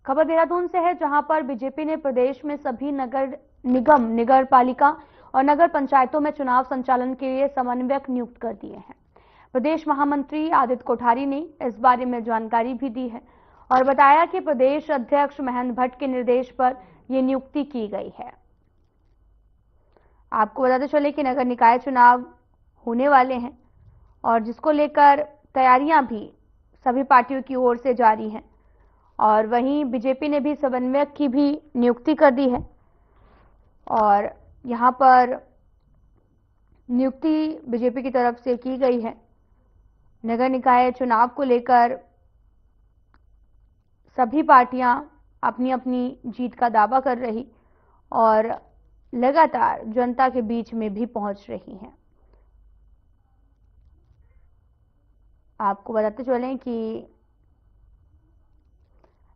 खबर देहरादून से है, जहां पर बीजेपी ने प्रदेश में सभी नगर निगम, नगर पालिका और नगर पंचायतों में चुनाव संचालन के लिए समन्वयक नियुक्त कर दिए हैं। प्रदेश महामंत्री आदित्य कोठारी ने इस बारे में जानकारी भी दी है और बताया कि प्रदेश अध्यक्ष महेंद्र भट्ट के निर्देश पर यह नियुक्ति की गई है। आपको बताते चले कि नगर निकाय चुनाव होने वाले हैं और जिसको लेकर तैयारियां भी सभी पार्टियों की ओर से जारी हैं और वहीं बीजेपी ने भी समन्वयक की भी नियुक्ति कर दी है और यहां पर नियुक्ति बीजेपी की तरफ से की गई है। नगर निकाय चुनाव को लेकर सभी पार्टियां अपनी अपनी जीत का दावा कर रही और लगातार जनता के बीच में भी पहुंच रही हैं। आपको बताते चलें कि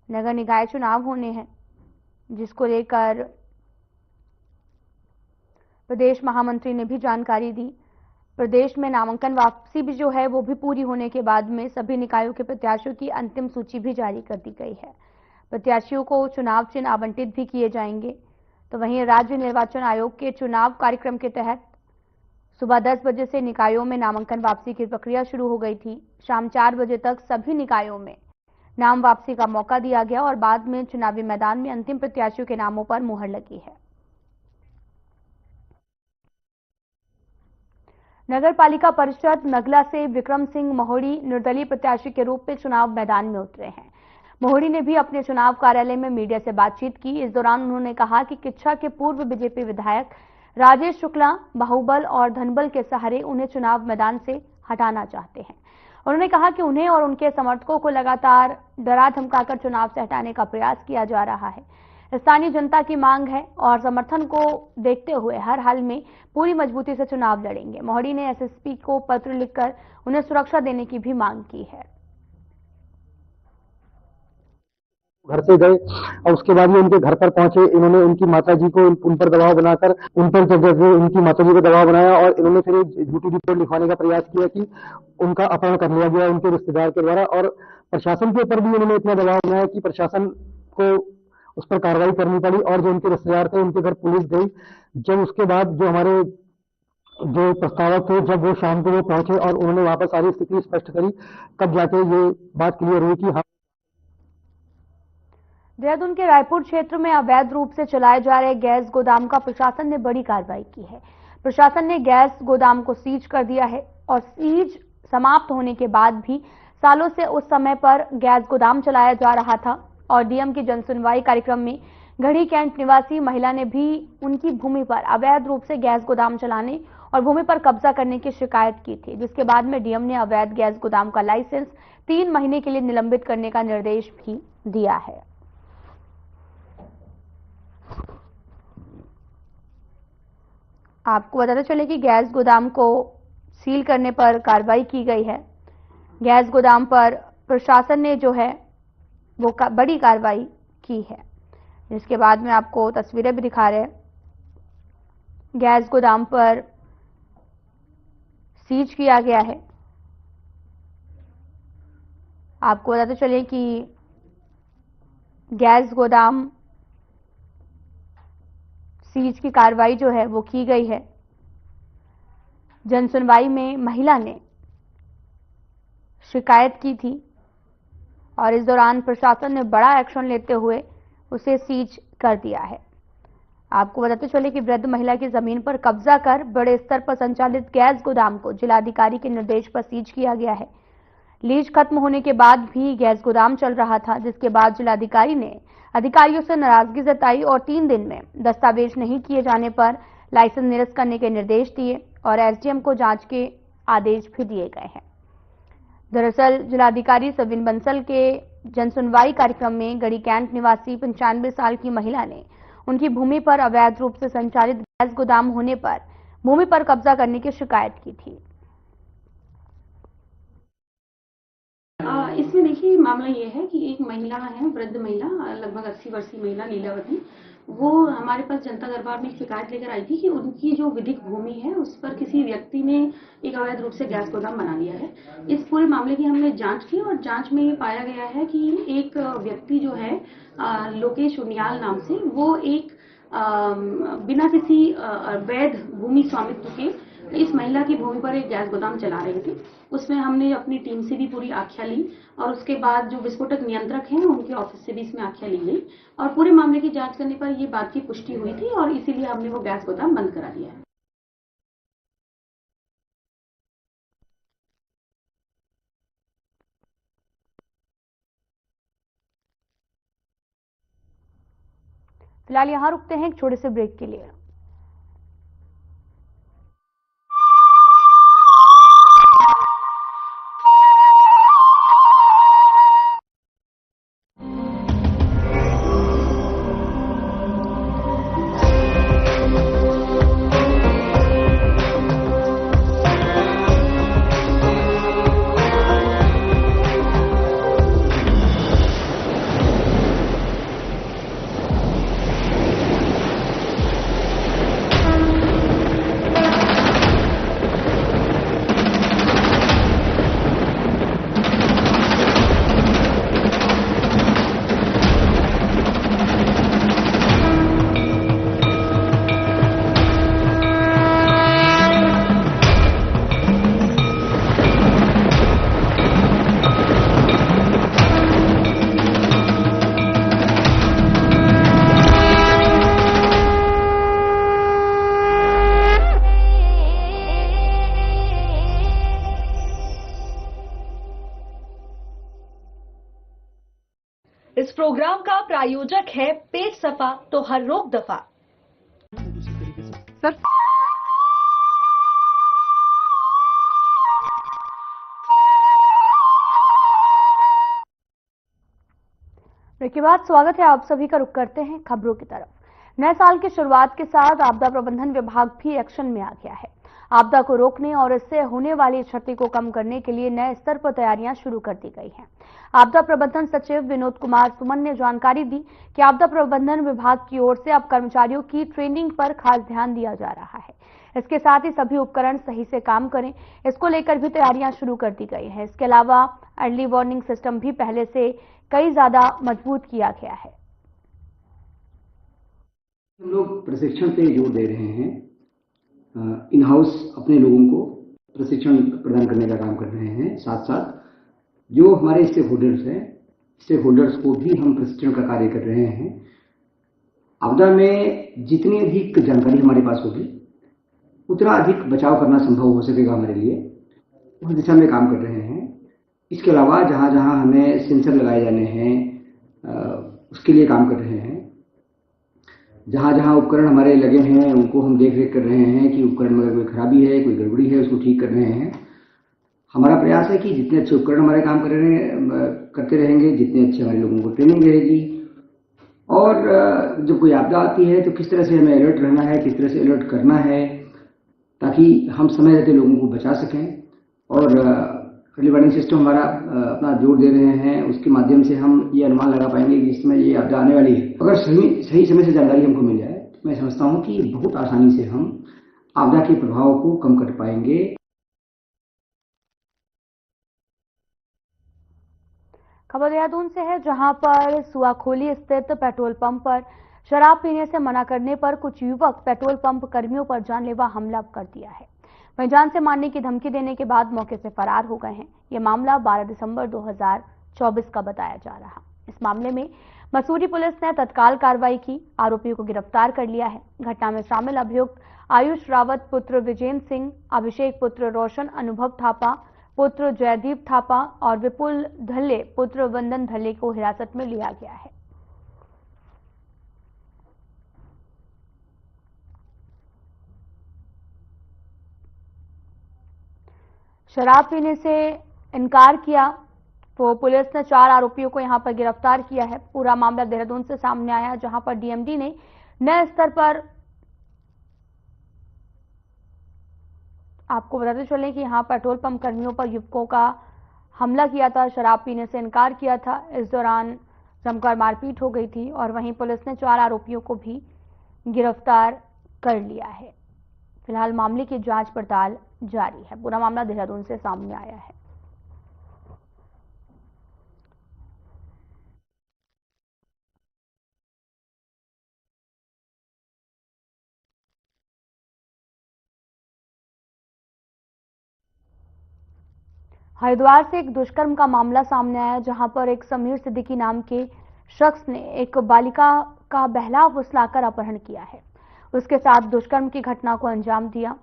नगर निकाय चुनाव होने हैं, जिसको लेकर प्रदेश महामंत्री ने भी जानकारी दी। प्रदेश में नामांकन वापसी भी जो है वो भी पूरी होने के बाद में सभी निकायों के प्रत्याशियों की अंतिम सूची भी जारी कर दी गई है। प्रत्याशियों को चुनाव चिन्ह आवंटित भी किए जाएंगे। तो वहीं राज्य निर्वाचन आयोग के चुनाव कार्यक्रम के तहत सुबह 10 बजे से निकायों में नामांकन वापसी की प्रक्रिया शुरू हो गई थी। शाम 4 बजे तक सभी निकायों में नाम वापसी का मौका दिया गया और बाद में चुनावी मैदान में अंतिम प्रत्याशियों के नामों पर मुहर लगी है। नगर पालिका परिषद नगला से विक्रम सिंह मोहड़ी निर्दलीय प्रत्याशी के रूप में चुनाव मैदान में उतरे हैं। मोहड़ी ने भी अपने चुनाव कार्यालय में मीडिया से बातचीत की। इस दौरान उन्होंने कहा कि किच्छा के पूर्व बीजेपी विधायक राजेश शुक्ला बाहुबल और धनबल के सहारे उन्हें चुनाव मैदान से हटाना चाहते हैं। उन्होंने कहा कि उन्हें और उनके समर्थकों को लगातार डरा धमकाकर चुनाव से हटाने का प्रयास किया जा रहा है। स्थानीय जनता की मांग है और समर्थन को देखते हुए हर हाल में पूरी मजबूती से चुनाव लड़ेंगे। मोहड़ी ने एसएसपी को पत्र लिखकर उन्हें सुरक्षा देने की भी मांग की है। घर से गए और उसके बाद ये उनके घर पर पहुंचे। इन्होंने उनकी माताजी को उन पर दबाव बनाकर उन पर जगह उनकी माताजी को दबाव बनाया और इन्होंने फिर झूठी रिपोर्ट लिखवाने का प्रयास किया कि उनका अपहरण कर लिया गया उनके रिश्तेदार के द्वारा। और प्रशासन के ऊपर भी उन्होंने इतना दबाव बनाया कि प्रशासन को उस पर कार्रवाई करनी पड़ी और जो उनके रिश्तेदार थे उनके घर पुलिस गई। जब उसके बाद जो हमारे जो प्रस्तावक थे, जब वो शाम को वो पहुंचे और उन्होंने वहां पर सारी स्थिति स्पष्ट करी, तब जाके ये बात क्लियर हुई कि देहरादून के रायपुर क्षेत्र में अवैध रूप से चलाए जा रहे गैस गोदाम का प्रशासन ने बड़ी कार्रवाई की है। प्रशासन ने गैस गोदाम को सीज कर दिया है और सीज समाप्त होने के बाद भी सालों से उस समय पर गैस गोदाम चलाया जा रहा था और डीएम की जनसुनवाई कार्यक्रम में घड़ी कैंट निवासी महिला ने भी उनकी भूमि पर अवैध रूप से गैस गोदाम चलाने और भूमि पर कब्जा करने की शिकायत की थी, जिसके बाद में डीएम ने अवैध गैस गोदाम का लाइसेंस 3 महीने के लिए निलंबित करने का निर्देश भी दिया है। आपको बताते चले कि गैस गोदाम को सील करने पर कार्रवाई की गई है। गैस गोदाम पर प्रशासन ने जो है वो बड़ी कार्रवाई की है, जिसके बाद में आपको तस्वीरें भी दिखा रहे हैं। गैस गोदाम पर सीज किया गया है। आपको बताते चले कि गैस गोदाम सीज की कार्रवाई जो है वो की गई है। जनसुनवाई में महिला ने शिकायत की थी और इस दौरान प्रशासन ने बड़ा एक्शन लेते हुए उसे सीज कर दिया है। आपको बताते चले कि वृद्ध महिला की जमीन पर कब्जा कर बड़े स्तर पर संचालित गैस गोदाम को जिलाधिकारी के निर्देश पर सीज किया गया है। लीज खत्म होने के बाद भी गैस गोदाम चल रहा था, जिसके बाद जिलाधिकारी ने अधिकारियों से नाराजगी जताई और 3 दिन में दस्तावेज नहीं किए जाने पर लाइसेंस निरस्त करने के निर्देश दिए और एसडीएम को जांच के आदेश भी दिए गए हैं। दरअसल जिलाधिकारी सविन बंसल के जनसुनवाई कार्यक्रम में गड़ी कैंट निवासी 95 साल की महिला ने उनकी भूमि पर अवैध रूप से संचालित गैस गोदाम होने पर भूमि पर कब्जा करने की शिकायत की थी। इसमें देखिए मामला ये है कि एक महिला है, वृद्ध महिला, लगभग 80 वर्षीय महिला नीलावती, वो हमारे पास जनता दरबार में शिकायत लेकर आई थी कि उनकी जो विधिक भूमि है उस पर किसी व्यक्ति ने एक अवैध रूप से गैस गोदाम बना लिया है। इस पूरे मामले की हमने जांच की और जांच में ये पाया गया है कि एक व्यक्ति जो है लोकेश उनियाल नाम से, वो एक बिना किसी वैध भूमि स्वामित्व के इस महिला की भूमि पर एक गैस गोदाम चला रहे थे। उसमें हमने अपनी टीम से भी पूरी आख्या ली और उसके बाद जो विस्फोटक नियंत्रक हैं उनके ऑफिस से भी इसमें आख्या ली गई और पूरे मामले की जांच करने पर ये बात की पुष्टि हुई थी और इसीलिए हमने वो गैस गोदाम बंद करा दिया है। फिलहाल यहां रुकते हैं एक छोटे से ब्रेक के लिए। इस प्रोग्राम का प्रायोजक है पेट सफा तो हर रोग दफा। सर ब्रेक के बाद स्वागत है आप सभी का। रुख करते हैं खबरों की तरफ। नए साल की शुरुआत के साथ आपदा प्रबंधन विभाग भी एक्शन में आ गया है। आपदा को रोकने और इससे होने वाली क्षति को कम करने के लिए नए स्तर पर तैयारियां शुरू कर दी गई हैं। आपदा प्रबंधन सचिव विनोद कुमार सुमन ने जानकारी दी कि आपदा प्रबंधन विभाग की ओर से अब कर्मचारियों की ट्रेनिंग पर खास ध्यान दिया जा रहा है। इसके साथ ही सभी उपकरण सही से काम करें, इसको लेकर भी तैयारियां शुरू कर दी गई हैं। इसके अलावा अर्ली वार्निंग सिस्टम भी पहले से कई ज्यादा मजबूत किया गया है। हम लोग प्रशिक्षण पे जोर दे रहे हैं। इन हाउस अपने लोगों को प्रशिक्षण प्रदान करने का काम कर रहे हैं। साथ साथ जो हमारे स्टेक होल्डर्स हैं, स्टेक होल्डर्स को भी हम प्रशिक्षण का कार्य कर रहे हैं। आपदा में जितनी अधिक जानकारी हमारे पास होगी उतना अधिक बचाव करना संभव हो सकेगा हमारे लिए, उस दिशा में काम कर रहे हैं। इसके अलावा जहाँ जहाँ हमें सेंसर लगाए जाने हैं उसके लिए काम कर रहे हैं। जहाँ जहाँ उपकरण हमारे लगे हैं उनको हम देख रेख कर रहे हैं कि उपकरण में अगर कोई खराबी है, कोई गड़बड़ी है, उसको ठीक कर रहे हैं। हमारा प्रयास है कि जितने अच्छे उपकरण हमारे काम करते रहेंगे, जितने अच्छे हमारे लोगों को ट्रेनिंग रहेगी और जब कोई आपदा आती है तो किस तरह से हमें अलर्ट रहना है, किस तरह से अलर्ट करना है, ताकि हम समय रहते लोगों को बचा सकें। और अर्ली वार्निंग सिस्टम हमारा अपना जोर दे रहे हैं, उसके माध्यम से हम ये अनुमान लगा पाएंगे कि इसमें ये आपदा आने वाली है। अगर सही समय से जानकारी हमको मिल जाए तो मैं समझता हूँ कि बहुत आसानी से हम आपदा के प्रभाव को कम कर पाएंगे। खबर देहरादून से है, जहां पर सुआखोली स्थित पेट्रोल पंप पर शराब पीने से मना करने पर कुछ युवक पेट्रोल पंप कर्मियों पर जानलेवा हमला कर दिया है। वहीं जान से मारने की धमकी देने के बाद मौके से फरार हो गए हैं। यह मामला 12 दिसंबर 2024 का बताया जा रहा। इस मामले में मसूरी पुलिस ने तत्काल कार्रवाई की, आरोपियों को गिरफ्तार कर लिया है। घटना में शामिल अभियुक्त आयुष रावत पुत्र विजेंद्र सिंह, अभिषेक पुत्र रोशन, अनुभव थापा पुत्र जयदीप थापा और विपुल धल्ले पुत्र वंदन धल्ले को हिरासत में लिया गया है। शराब पीने से इनकार किया तो पुलिस ने 4 आरोपियों को यहां पर गिरफ्तार किया है। पूरा मामला देहरादून से सामने आया, जहां पर डीएमडी ने नए स्तर पर, आपको बताते चले कि यहां पेट्रोल पंप कर्मियों पर युवकों का हमला किया था, शराब पीने से इनकार किया था। इस दौरान जमकर मारपीट हो गई थी और वहीं पुलिस ने 4 आरोपियों को भी गिरफ्तार कर लिया है। फिलहाल मामले की जांच पड़ताल जारी है। पूरा मामला देहरादून से सामने आया है। हरिद्वार से एक दुष्कर्म का मामला सामने आया, जहां पर एक समीर सिद्दीकी नाम के शख्स ने एक बालिका का बहला फुसलाकर अपहरण किया है। उसके साथ दुष्कर्म की घटना को अंजाम दिया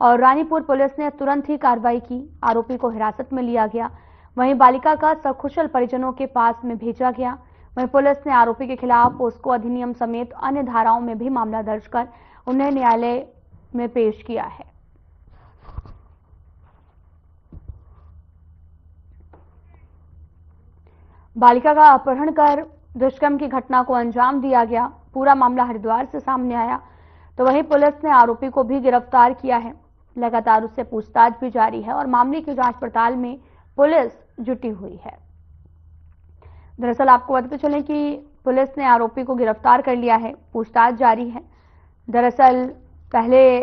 और रानीपुर पुलिस ने तुरंत ही कार्रवाई की। आरोपी को हिरासत में लिया गया। वहीं बालिका का सकुशल परिजनों के पास में भेजा गया। वहीं पुलिस ने आरोपी के खिलाफ पोस्को अधिनियम समेत अन्य धाराओं में भी मामला दर्ज कर उन्हें न्यायालय में पेश किया है। बालिका का अपहरण कर दुष्कर्म की घटना को अंजाम दिया गया। पूरा मामला हरिद्वार से सामने आया, तो वहीं पुलिस ने आरोपी को भी गिरफ्तार किया है। लगातार उससे पूछताछ भी जारी है और मामले की जांच पड़ताल में पुलिस जुटी हुई है। दरअसल आपको बताते चलें कि पुलिस ने आरोपी को गिरफ्तार कर लिया है, पूछताछ जारी है। दरअसल पहले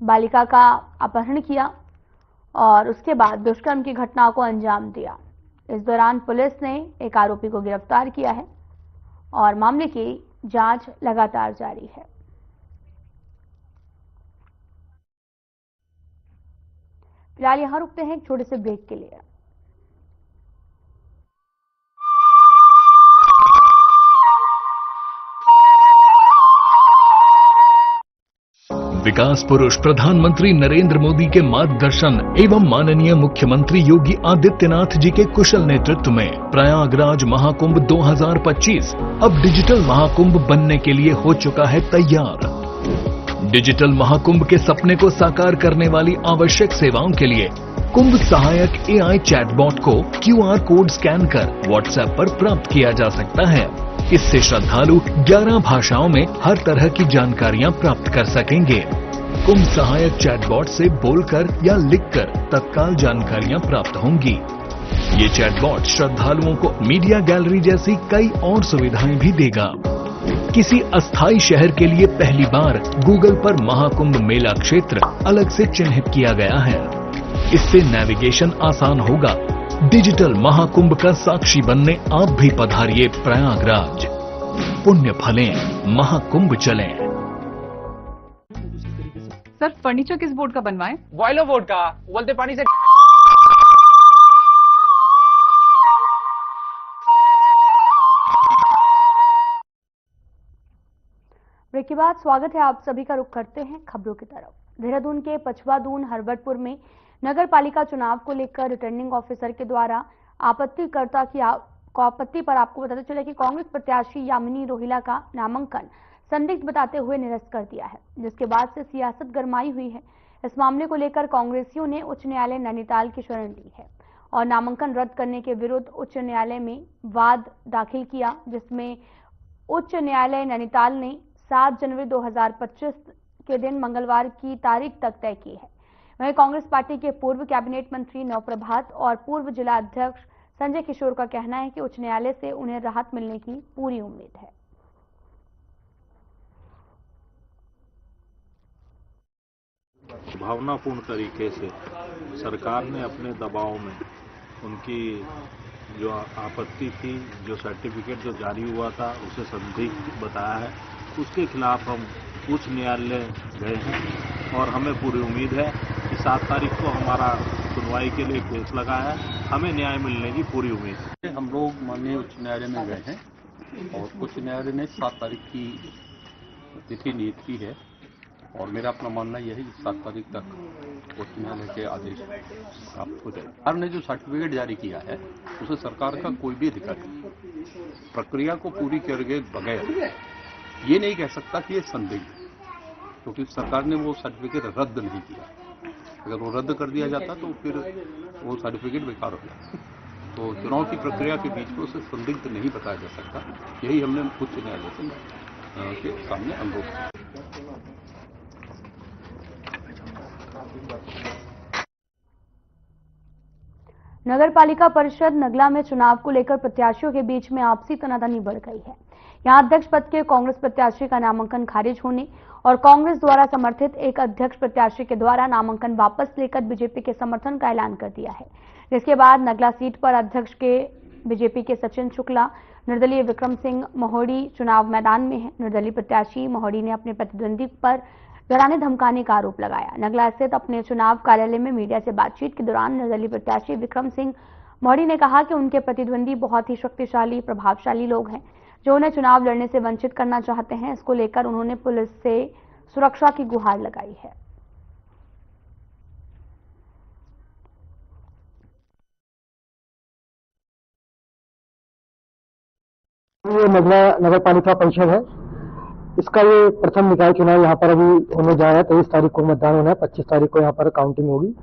बालिका का अपहरण किया और उसके बाद दुष्कर्म की घटना को अंजाम दिया। इस दौरान पुलिस ने एक आरोपी को गिरफ्तार किया है और मामले की जांच लगातार जारी है। फिलहाल यहां रुकते हैं एक छोटे से ब्रेक के लिए। विकास पुरुष प्रधानमंत्री नरेंद्र मोदी के मार्गदर्शन एवं माननीय मुख्यमंत्री योगी आदित्यनाथ जी के कुशल नेतृत्व में प्रयागराज महाकुंभ 2025 अब डिजिटल महाकुंभ बनने के लिए हो चुका है तैयार। डिजिटल महाकुंभ के सपने को साकार करने वाली आवश्यक सेवाओं के लिए कुंभ सहायक AI चैटबॉट को QR कोड स्कैन कर WhatsApp पर प्राप्त किया जा सकता है। इससे श्रद्धालु 11 भाषाओं में हर तरह की जानकारियां प्राप्त कर सकेंगे। कुंभ सहायक चैटबॉट से बोलकर या लिखकर तत्काल जानकारियां प्राप्त होंगी। ये चैटबॉट श्रद्धालुओं को मीडिया गैलरी जैसी कई और सुविधाएं भी देगा। किसी अस्थायी शहर के लिए पहली बार गूगल पर महाकुंभ मेला क्षेत्र अलग से चिन्हित किया गया है। इससे नेविगेशन आसान होगा। डिजिटल महाकुंभ का साक्षी बनने आप भी पधारिए प्रयागराज। पुण्य फलें, महाकुंभ चलें। सर फर्नीचर किस बोर्ड का बनवाएं? बॉयलर बोर्ड का, उबलते पानी से। ब्रेक के बाद स्वागत है आप सभी का। रुख करते हैं खबरों की तरफ। देहरादून के पछवादून हरवटपुर में नगर पालिका चुनाव को लेकर रिटर्निंग ऑफिसर के द्वारा आपत्तिकर्ता की आपत्ति पर आपको बताते चले कि कांग्रेस प्रत्याशी यामिनी रोहिला का नामांकन संदिग्ध बताते हुए निरस्त कर दिया है, जिसके बाद से सियासत गरमाई हुई है। इस मामले को लेकर कांग्रेसियों ने उच्च न्यायालय नैनीताल की शरण ली है और नामांकन रद्द करने के विरुद्ध उच्च न्यायालय में वाद दाखिल किया, जिसमें उच्च न्यायालय नैनीताल ने 7 जनवरी 2025 के दिन मंगलवार की तारीख तक तय की है। वहीं कांग्रेस पार्टी के पूर्व कैबिनेट मंत्री नवप्रभात और पूर्व जिला अध्यक्ष संजय किशोर का कहना है कि उच्च न्यायालय से उन्हें राहत मिलने की पूरी उम्मीद है। भावनापूर्ण तरीके से सरकार ने अपने दबाव में उनकी जो आपत्ति थी, जो सर्टिफिकेट जो जारी हुआ था उसे संदिग्ध बताया है, उसके खिलाफ हम उच्च न्यायालय गए हैं और हमें पूरी उम्मीद है कि 7 तारीख को हमारा सुनवाई के लिए केस लगा है। हमें न्याय मिलने की पूरी उम्मीद है। हम लोग माननीय उच्च न्यायालय में गए हैं और उच्च न्यायालय ने 7 तारीख की तिथि नियत की है और मेरा अपना मानना यह है कि 7 तारीख तक उच्च न्यायालय के आदेश प्राप्त हो जाए। सरकार ने जो सर्टिफिकेट जारी किया है उसे सरकार का कोई भी अधिकार नहीं। प्रक्रिया को पूरी किए बगैर ये नहीं कह सकता कि ये संदिग्ध, क्योंकि सरकार ने वो सर्टिफिकेट रद्द नहीं किया। अगर वो रद्द कर दिया जाता तो फिर वो सर्टिफिकेट बेकार हो जाता। तो चुनाव की प्रक्रिया के बीच में उसे संदिग्ध नहीं बताया जा सकता। यही हमने उच्च न्यायालय के सामने अनुरोध किया। नगर पालिका परिषद नगला में चुनाव को लेकर प्रत्याशियों के बीच में आपसी तनातनी बढ़ गई है। यहां अध्यक्ष पद के कांग्रेस प्रत्याशी का नामांकन खारिज होने और कांग्रेस द्वारा समर्थित एक अध्यक्ष प्रत्याशी के द्वारा नामांकन वापस लेकर बीजेपी के समर्थन का ऐलान कर दिया है, जिसके बाद नगला सीट पर अध्यक्ष के बीजेपी के सचिन शुक्ला, निर्दलीय विक्रम सिंह मोहड़ी चुनाव मैदान में है। निर्दलीय प्रत्याशी मोहड़ी ने अपने प्रतिद्वंदी पर डराने धमकाने का आरोप लगाया। नगला स्थित अपने चुनाव कार्यालय में मीडिया से बातचीत के दौरान निर्दलीय प्रत्याशी विक्रम सिंह मौर्य ने कहा कि उनके प्रतिद्वंदी बहुत ही शक्तिशाली, प्रभावशाली लोग हैं जो उन्हें चुनाव लड़ने से वंचित करना चाहते हैं। इसको लेकर उन्होंने पुलिस से सुरक्षा की गुहार लगाई है। ये नगला नगर पालिका परिषद है, इसका ये प्रथम निकाय चुनाव यहाँ पर अभी होने जा रहा है। 23 तारीख को मतदान होना है, 25 तारीख को यहाँ पर काउंटिंग होगी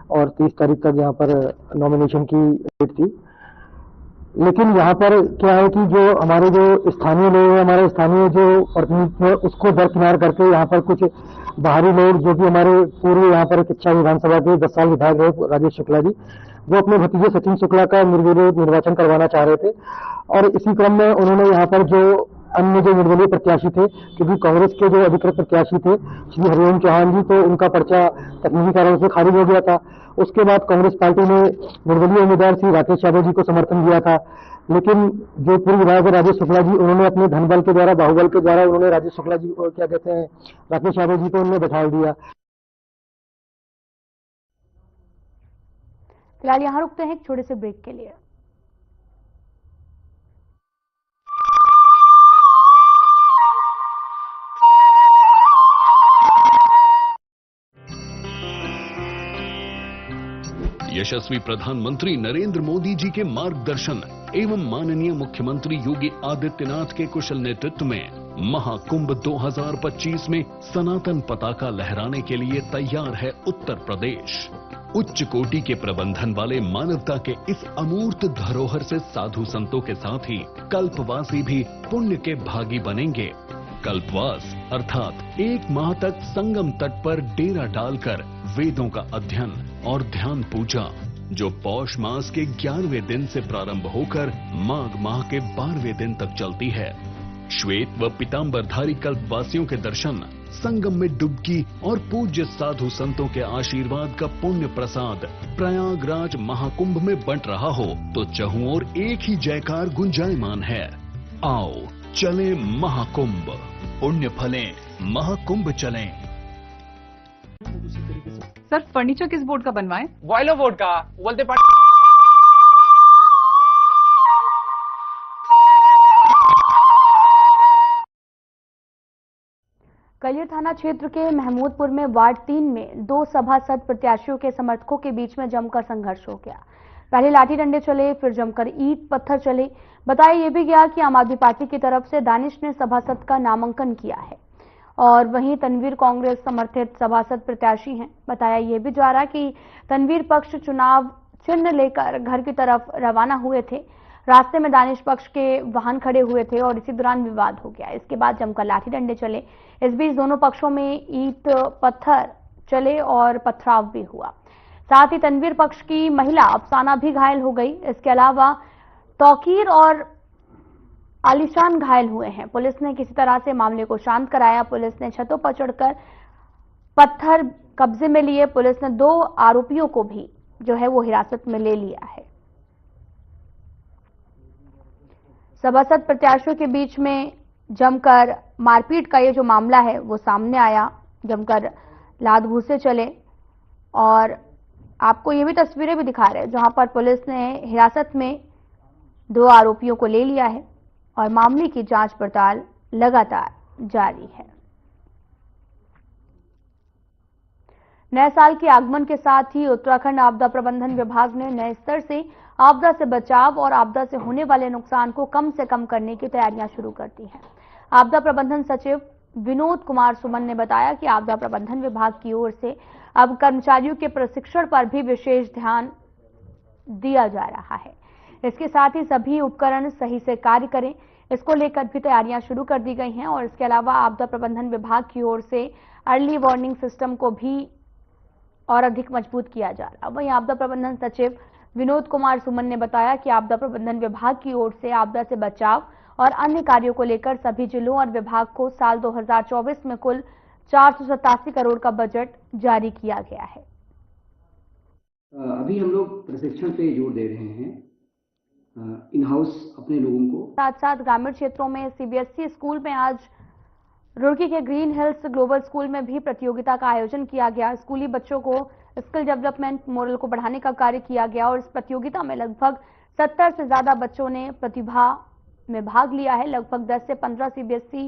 और 30 तारीख तक यहाँ पर नॉमिनेशन की डेट थी। लेकिन यहाँ पर क्या है कि जो हमारे जो स्थानीय लोग हैं, हमारे स्थानीय जो प्रतिनिधित्व है, उसको दरकिनार करके यहाँ पर कुछ बाहरी लोग जो कि हमारे पूर्व यहाँ पर कच्चा विधानसभा के 10 साल विधायक रहे राजेश शुक्ला जी, वो अपने भतीजे सचिन शुक्ला का निर्विरोध निर्वाचन करवाना चाह रहे थे। और इसी क्रम में उन्होंने यहाँ पर जो अन्य जो निर्दलीय प्रत्याशी थे, क्योंकि कांग्रेस के जो अधिकृत प्रत्याशी थे श्री हरिओम चौहान जी, तो उनका पर्चा तकनीकी कारणों से खारिज हो गया था। उसके बाद कांग्रेस पार्टी ने निर्दलीय उम्मीदवार श्री राकेश यादव जी को समर्थन दिया था। लेकिन जो पूर्व विधायक राजेश शुक्ला जी, उन्होंने अपने धनबल के द्वारा, बाहुबल के द्वारा उन्होंने राजेश शुक्ला जी को, क्या कहते हैं, राकेश यादव जी को उन्होंने बैठा दिया। फिलहाल यहाँ रुकते हैं एक छोटे से ब्रेक के लिए। यशस्वी प्रधानमंत्री नरेंद्र मोदी जी के मार्गदर्शन एवं माननीय मुख्यमंत्री योगी आदित्यनाथ के कुशल नेतृत्व में महाकुंभ 2025 में सनातन पताका लहराने के लिए तैयार है उत्तर प्रदेश। उच्च कोटि के प्रबंधन वाले मानवता के इस अमूर्त धरोहर से साधु संतों के साथ ही कल्पवासी भी पुण्य के भागी बनेंगे। कल्पवास अर्थात 1 माह तक संगम तट पर डेरा डालकर वेदों का अध्ययन और ध्यान पूजा, जो पौष मास के 11वें दिन से प्रारंभ होकर माघ माह के 12वें दिन तक चलती है। श्वेत व पीतांबरधारी कल्पवासियों के दर्शन, संगम में डुबकी और पूज्य साधु संतों के आशीर्वाद का पुण्य प्रसाद प्रयागराज महाकुंभ में बंट रहा हो तो चहुं ओर एक ही जयकार गुंजायमान है। आओ चले महाकुंभ, पुण्य फलें महाकुंभ चलें। सर फर्नीचर किस बोर्ड का बनवाएं? वॉयलो बोर्ड का, उबलते पानी। कलियर थाना क्षेत्र के महमूदपुर में वार्ड 3 में 2 सभासद प्रत्याशियों के समर्थकों के बीच में जमकर संघर्ष हो गया। पहले लाठी डंडे चले, फिर जमकर ईंट पत्थर चले। बताया यह भी गया कि आम आदमी पार्टी की तरफ से दानिश ने सभासद का नामांकन किया है और वहीं तनवीर कांग्रेस समर्थित सभासद प्रत्याशी हैं। बताया यह भी जा रहा कि तनवीर पक्ष चुनाव चिन्ह लेकर घर की तरफ रवाना हुए थे। रास्ते में दानिश पक्ष के वाहन खड़े हुए थे और इसी दौरान विवाद हो गया। इसके बाद जमकर लाठी डंडे चले। इस बीच दोनों पक्षों में ईंट पत्थर चले और पथराव भी हुआ। साथ ही तनवीर पक्ष की महिला अफसाना भी घायल हो गई। इसके अलावा तौकीर और आलिशान घायल हुए हैं। पुलिस ने किसी तरह से मामले को शांत कराया। पुलिस ने छतों पर चढ़कर पत्थर कब्जे में लिए। पुलिस ने 2 आरोपियों को भी जो है वो हिरासत में ले लिया है। सभासद प्रत्याशियों के बीच में जमकर मारपीट का ये जो मामला है वो सामने आया। जमकर लात घूंसे चले और आपको ये भी तस्वीरें भी दिखा रहे हैं जहां पर पुलिस ने हिरासत में 2 आरोपियों को ले लिया है और मामले की जांच पड़ताल लगातार जारी है। नए साल के आगमन के साथ ही उत्तराखंड आपदा प्रबंधन विभाग ने नए स्तर से आपदा से बचाव और आपदा से होने वाले नुकसान को कम से कम करने की तैयारियां शुरू कर दी हैं। आपदा प्रबंधन सचिव विनोद कुमार सुमन ने बताया कि आपदा प्रबंधन विभाग की ओर से अब कर्मचारियों के प्रशिक्षण पर भी विशेष ध्यान दिया जा रहा है। इसके साथ ही सभी उपकरण सही से कार्य करें, इसको लेकर भी तैयारियां शुरू कर दी गई हैं। और इसके अलावा आपदा प्रबंधन विभाग की ओर से अर्ली वार्निंग सिस्टम को भी और अधिक मजबूत किया जा रहा है। वहीं आपदा प्रबंधन सचिव विनोद कुमार सुमन ने बताया कि आपदा प्रबंधन विभाग की ओर से आपदा से बचाव और अन्य कार्यों को लेकर सभी जिलों और विभाग को साल 2024 में कुल 487 करोड़ का बजट जारी किया गया है। अभी हम लोग प्रशिक्षण पे जोर दे रहे हैं, इन हाउस अपने लोगों को। साथ साथ ग्रामीण क्षेत्रों में सीबीएसई स्कूल में आज रुड़की के ग्रीन हिल्स ग्लोबल स्कूल में भी प्रतियोगिता का आयोजन किया गया। स्कूली बच्चों को स्किल डेवलपमेंट मोरल को बढ़ाने का कार्य किया गया और इस प्रतियोगिता में लगभग 70 से ज्यादा बच्चों ने प्रतिभा में भाग लिया है। लगभग 10 से 15 सीबीएसई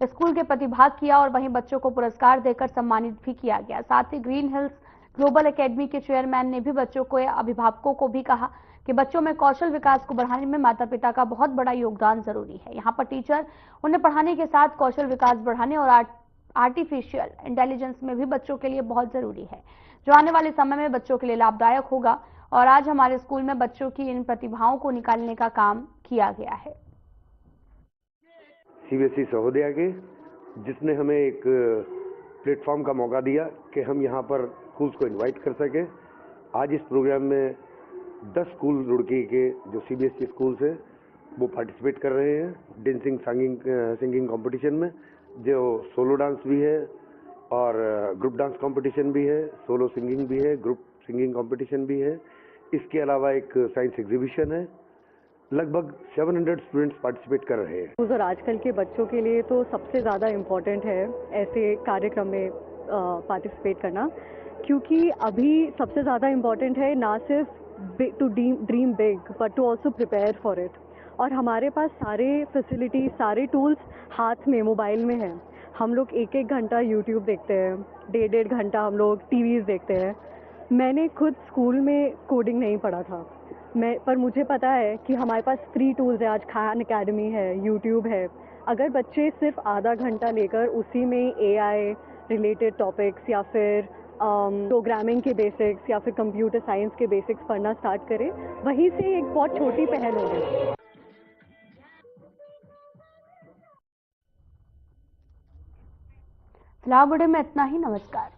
स्कूल के प्रतिभाग किया और वहीं बच्चों को पुरस्कार देकर सम्मानित भी किया गया। साथ ही ग्रीन हिल्स ग्लोबल एकेडमी के चेयरमैन ने भी बच्चों को अभिभावकों को भी कहा कि बच्चों में कौशल विकास को बढ़ाने में माता पिता का बहुत बड़ा योगदान जरूरी है। यहाँ पर टीचर उन्हें पढ़ाने के साथ कौशल विकास बढ़ाने और आर्टिफिशियल इंटेलिजेंस में भी बच्चों के लिए बहुत जरूरी है, जो आने वाले समय में बच्चों के लिए लाभदायक होगा। और आज हमारे स्कूल में बच्चों की इन प्रतिभाओं को निकालने का काम किया गया है। सीबीएसई सहोदया के जिसने हमें एक प्लेटफॉर्म का मौका दिया कि हम यहाँ पर स्कूल्स को इनवाइट कर सके। आज इस प्रोग्राम में 10 स्कूल रुड़की के जो सीबीएसई स्कूल्स हैं वो पार्टिसिपेट कर रहे हैं डांसिंग सिंगिंग कंपटीशन में, जो सोलो डांस भी है और ग्रुप डांस कंपटीशन भी है, सोलो सिंगिंग भी है, ग्रुप सिंगिंग कंपटीशन भी है। इसके अलावा एक साइंस एग्जीबिशन है। लगभग 700 स्टूडेंट्स पार्टिसिपेट कर रहे हैं। और आजकल के बच्चों के लिए तो सबसे ज़्यादा इम्पोर्टेंट है ऐसे कार्यक्रम में पार्टिसिपेट करना, क्योंकि अभी सबसे ज़्यादा इम्पोर्टेंट है ना सिर्फ to dream big but to also prepare for it. और हमारे पास सारे फैसिलिटी, सारे टूल्स हाथ में, मोबाइल में हैं। हम लोग 1-1 घंटा यूट्यूब देखते हैं, 1.5 घंटा हम लोग टीवीज़ देखते हैं। मैंने खुद स्कूल में कोडिंग नहीं पढ़ा था, पर मुझे पता है कि हमारे पास फ्री टूल्स है। आज खान अकेडमी है, यूट्यूब है। अगर बच्चे सिर्फ आधा घंटा लेकर उसी में एआई रिलेटेड टॉपिक्स या फिर प्रोग्रामिंग के बेसिक्स या फिर कंप्यूटर साइंस के बेसिक्स पढ़ना स्टार्ट करें, वहीं से एक बहुत छोटी पहल होगी। फिलहाल वीडियो में इतना ही। नमस्कार।